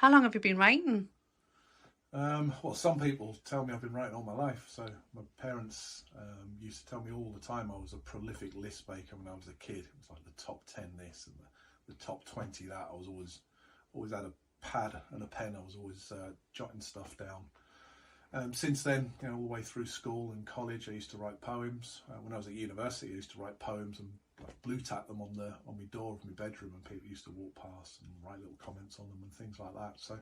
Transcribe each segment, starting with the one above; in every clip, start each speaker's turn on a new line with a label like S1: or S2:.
S1: How long have you been writing?
S2: Well, some people tell me I've been writing all my life. So my parents used to tell me all the time I was a prolific list maker when I was a kid. It was like the top 10 this and the top 20 that. I was always had a pad and a pen. I was always jotting stuff down. Since then, all the way through school and college, I used to write poems. When I was at university, I used to write poems and blue tack them on my door of my bedroom, and people used to walk past and write little comments on them and things like that. So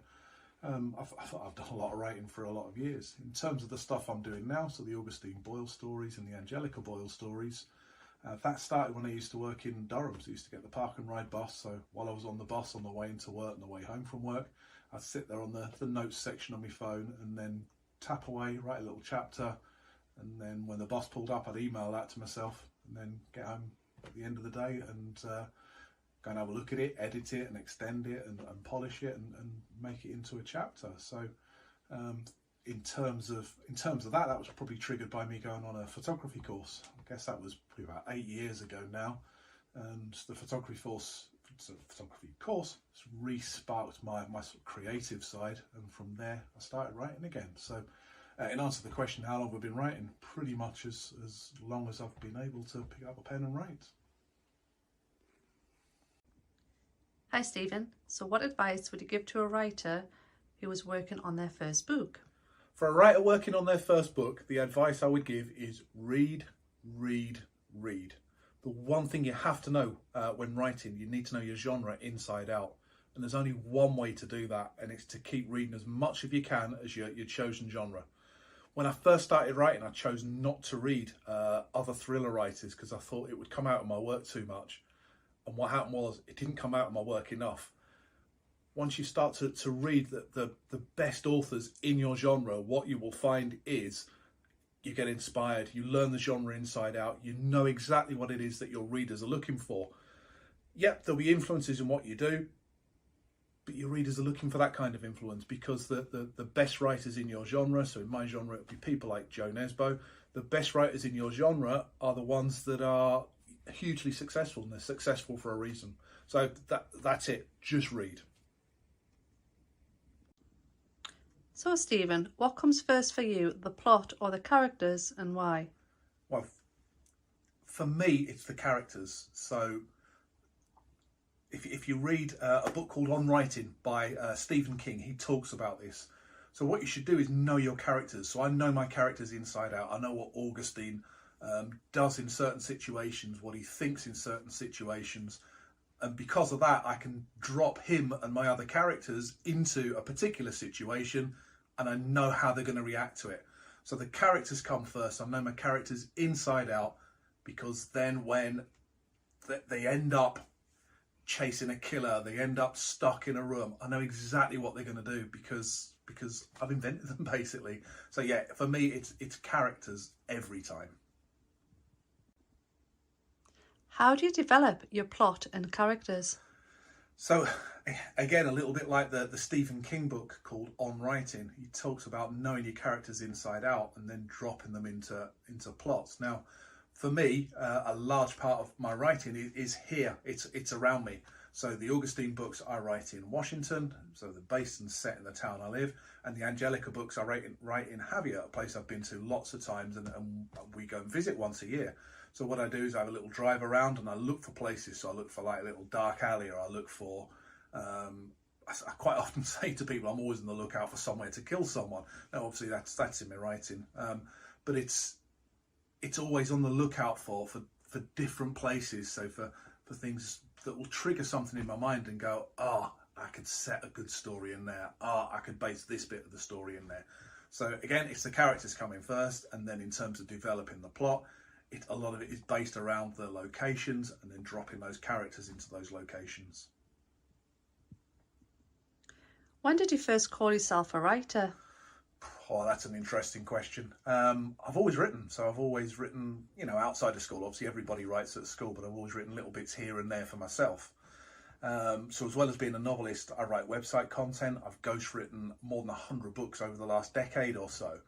S2: I've done a lot of writing for a lot of years. In terms of the stuff I'm doing now, so the Augustine Boyle stories and the Angelica Boyle stories, that started when I used to work in Durham. So I used to get the park and ride bus. So while I was on the bus on the way into work and the way home from work, I'd sit there on the notes section on my phone and then tap away, write a little chapter, and then when the bus pulled up, I'd email that to myself and then get home at the end of the day and go and have a look at it, edit it and extend it and polish it and make it into a chapter. So in terms of that was probably triggered by me going on a photography course. I guess that was probably about 8 years ago now, and the photography course re-sparked my sort of creative side, and from there I started writing again. So in answer to the question, how long have I been writing? Pretty much as long as I've been able to pick up a pen and write.
S1: Hi Stephen, so what advice would you give to a writer who was working on their first book?
S2: For a writer working on their first book, the advice I would give is read, read, read. The one thing you have to know when writing, you need to know your genre inside out. And there's only one way to do that, and it's to keep reading as much as you can as your chosen genre. When I first started writing, I chose not to read other thriller writers because I thought it would come out of my work too much. And what happened was it didn't come out of my work enough. Once you start to read the best authors in your genre, what you will find is you get inspired, you learn the genre inside out, you know exactly what it is that your readers are looking for. Yep, there'll be influences in what you do, but your readers are looking for that kind of influence because the best writers in your genre, so in my genre it would be people like Joe Nesbo, the best writers in your genre are the ones that are hugely successful, and they're successful for a reason. So that's it, just read.
S1: So Stephen, what comes first for you, the plot or the characters, and why?
S2: Well, for me it's the characters. So if you read a book called On Writing by Stephen King, he talks about this. So what you should do is know your characters. So I know my characters inside out. I know what Augustine does in certain situations, what he thinks in certain situations, and because of that I can drop him and my other characters into a particular situation and I know how they're going to react to it. So the characters come first. I know my characters inside out, because then when they end up chasing a killer, they end up stuck in a room, I know exactly what they're going to do because I've invented them basically. So yeah, for me it's characters every time.
S1: How do you develop your plot and characters?
S2: So again, a little bit like the Stephen King book called On Writing, he talks about knowing your characters inside out and then dropping them into plots. Now, for me, a large part of my writing is here. It's around me. So the Augustine books I write in Washington, so they're based and set in the town I live, and the Angelica books I write in Javea, a place I've been to lots of times, and we go and visit once a year. So what I do is I have a little drive around and I look for places. So I look for like a little dark alley, or I look for, I quite often say to people, I'm always on the lookout for somewhere to kill someone. Now, obviously that's in my writing, but it's always on the lookout for different places. So for things that will trigger something in my mind and go, I could set a good story in there. I could base this bit of the story in there. So again, it's the characters coming first, and then in terms of developing the plot, a lot of it is based around the locations and then dropping those characters into those locations.
S1: When did you first call yourself a writer?
S2: Oh, that's an interesting question. I've always written. So I've always written, outside of school. Obviously everybody writes at school, but I've always written little bits here and there for myself. So as well as being a novelist, I write website content. I've ghostwritten more than 100 books over the last decade or so.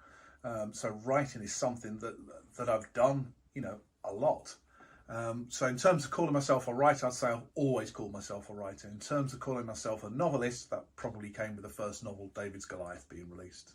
S2: So writing is something that I've done, a lot. So in terms of calling myself a writer, I'd say I've always called myself a writer. In terms of calling myself a novelist, that probably came with the first novel, David's Goliath, being released.